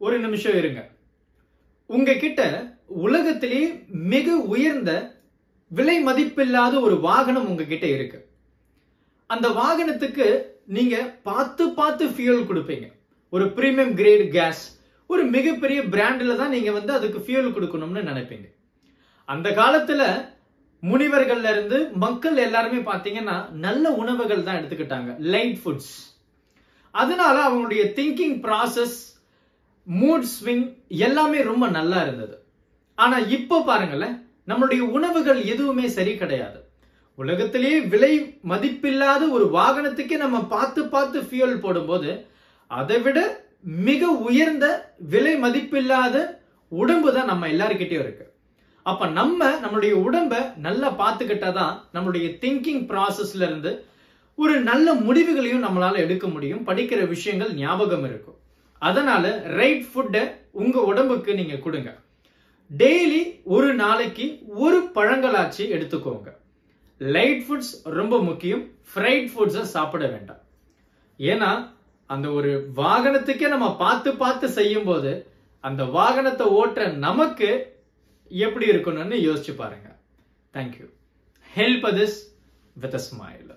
ஒரு நிமிஷம் இருங்க. உங்ககிட்ட உலகத்திலே மிக உயர்ந்த விலை மதிப்பில்லாத ஒரு வாகனம் உங்ககிட்ட இருக்கு. அந்த வாகனத்துக்கு நீங்க பார்த்து ஃபியூல் கொடுப்பீங்க. ஒரு பிரீமியம் கிரேட் கேஸ், ஒரு மிகப்பெரிய பிராண்ட்ல தான் நீங்க அதுக்கு ஃபியூல் கொடுக்கணும்னு நினைப்பீங்க. அந்த காலத்துல முனிவர்கள்ல இருந்து மக்கள் எல்லாருமே பாத்தீங்கன்னா நல்ல உணவுகள் தான் எடுத்துக்கிட்டாங்க, லைட் ஃபுட்ஸ். அதனால அவங்களுடைய திங்கிங் ப்ராசஸ், மூட் ஸ்விங் எல்லாமே ரொம்ப நல்லா இருந்தது. ஆனா இப்ப பாருங்களேன், நம்மளுடைய உணவுகள் எதுவுமே சரி கிடையாது. உலகத்திலேயே விலை மதிப்பில்லாத ஒரு வாகனத்துக்கே நம்ம பார்த்து ஃபியூல் போடும்போது அதை விட மிக உயர்ந்த விலை மதிப்பில்லாத உடம்பு தான் நம்ம எல்லாருக்கிட்டையும் இருக்கு. அப்ப நம்மளுடைய உடம்ப நல்லா பார்த்துக்கிட்டாதான் நம்மளுடைய திங்கிங் ப்ராசஸ்ல இருந்து ஒரு நல்ல முடிவுகளையும் நம்மளால எடுக்க முடியும். படிக்கிற விஷயங்கள் ஞாபகம் இருக்கும். அதனால ரைட் ஃபுட்டை உங்க உடம்புக்கு நீங்க கொடுங்க. டெய்லி ஒரு நாளைக்கு ஒரு பழங்களாச்சு எடுத்துக்கோங்க. லைட் ஃபுட்ஸ் ரொம்ப முக்கியம். ஃப்ரைட் ஃபுட்ஸை சாப்பிட வேண்டாம். ஏன்னா அந்த ஒரு வாகனத்துக்கே நம்ம பார்த்து செய்யும் போது அந்த வாகனத்தை ஓட்டுற நமக்கு எப்படி இருக்கணும்னு யோசிச்சு பாருங்க. Thank you. Help others with a smile.